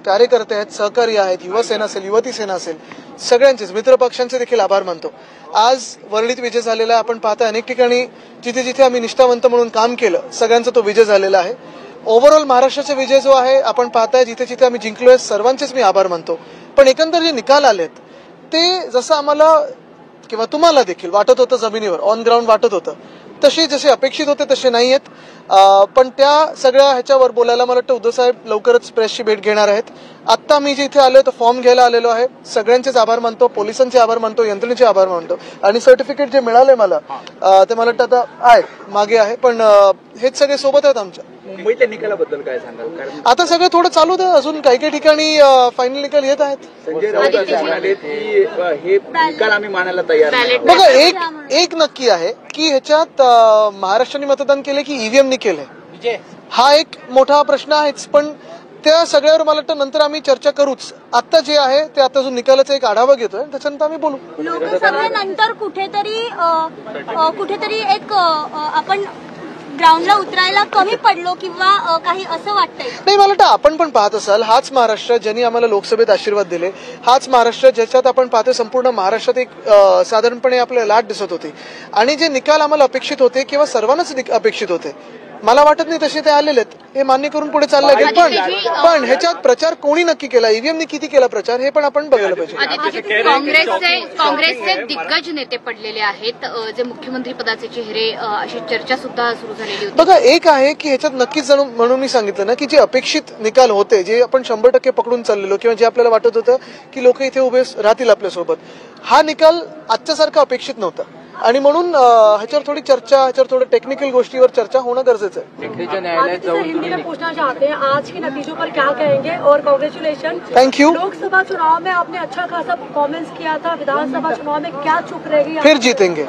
कार्यकर्ते आहेत, सहकारी आहेत, युवा सेना असेल, युवती सेना असेल, सगळ्यांचेच मित्र पक्षांचे देखील आभार मानतो. आज वरळीत विजय झालेला आहे. आपण पाहता अनेक ठिकाणी जिथे जिथे आम्ही निष्ठावंत म्हणून काम केलं सगळ्यांचा तो विजय झालेला आहे. ओव्हरऑल महाराष्ट्राचा विजय जो आहे आपण पाहताय जिथे जिथे आम्ही जिंकलोय सर्वांचेच मी आभार मानतो. पण एकंदर जे निकाल आलेत ते जसं आम्हाला किंवा तुम्हाला देखील वाटत होतं जमिनीवर ऑन ग्राउंड वाटत होतं तसे जसे अपेक्षित होते तसे नाही आहेत. पण त्या सगळ्या ह्याच्यावर बोलायला मला वाटतं उद्धव साहेब लवकरच प्रेसची भेट घेणार आहेत. आत्ता मी जे इथे आलो तर फॉर्म घ्यायला आलेलो आहे. सगळ्यांचेच आभार मानतो, पोलिसांचे आभार मानतो, यंत्रणेचे आभार मानतो आणि सर्टिफिकेट जे मिळालंय मला ते मला वाटतं आता आहे मागे आहे. पण हेच सगळे सोबत आहेत आमच्या. मुंबईतल्या निकालाबद्दल काय सांगाल? आता सगळं थोडं चालू आहे, अजून काही काही ठिकाणी फायनल निकाल येत आहेत. संजय राऊत असे म्हणाले की हे निकाल आम्ही मानायला तयार नाही. बघा एक नक्की आहे की ह्याच्यात महाराष्ट्राने मतदान केले की ईव्हीएमनी केलंय हा एक मोठा प्रश्न आहेच. पण त्या सगळ्यावर मला वाटतं नंतर आम्ही चर्चा करूच. आता जे आहे ते आता जो निकालाचा एक आढावा घेतोय त्याच्यानंतर आम्ही बोलू. लोकसभेनंतर कुठेतरी एक आपण ग्राउंडला उतरायला कमी पडलो किंवा काही असं वाटतंय? नाही, मला वाटतं आपण पण पाहत असाल हाच महाराष्ट्र ज्यांनी आम्हाला लोकसभेत आशीर्वाद दिले, हाच महाराष्ट्र ज्याच्यात आपण पाहतो संपूर्ण महाराष्ट्रात एक साधारणपणे आपल्याला लाट दिसत होती आणि जे निकाल आम्हाला अपेक्षित होते किंवा सर्वांनाच अपेक्षित होते मला वाटत नाही तसे ते आलेले आहेत. हे मान्य करून पुढे चाललं गेलं. पण ह्याच्यात प्रचार कोणी नक्की केला, ईव्हीएमने किती केला प्रचार हे पण आपण बघायला पाहिजे. काँग्रेसचे दिग्गज नेते पडलेले आहेत, जे मुख्यमंत्री पदाचे चेहरे अशी चर्चा सुद्धा सुरू झालेली होती. बघा एक आहे की ह्याच्यात नक्कीच म्हणून मी सांगितलं ना की जे अपेक्षित निकाल होते जे आपण 100% पकडून चाललेलो किंवा जे आपल्याला वाटत होतं की लोक इथे उभे राहतील आपल्यासोबत, हा निकाल आजच्यासारखा अपेक्षित नव्हता आणि म्हणून ह्याच्यावर थोडी चर्चा, ह्याच्यावर थोडं टेक्निकल गोष्टीवर चर्चा होणं गरजेचं आहे. हिंदी में पूछना चाहते हैं आज के नतीजों पर क्या कहेंगे और कांग्रेचुलेशन. Thank you. लोकसभा चुनाव में आपने अच्छा खासा परफॉर्मेंस किया था, विधानसभा चुनाव में क्या चूक रहेगी? फिर जीतेंगे.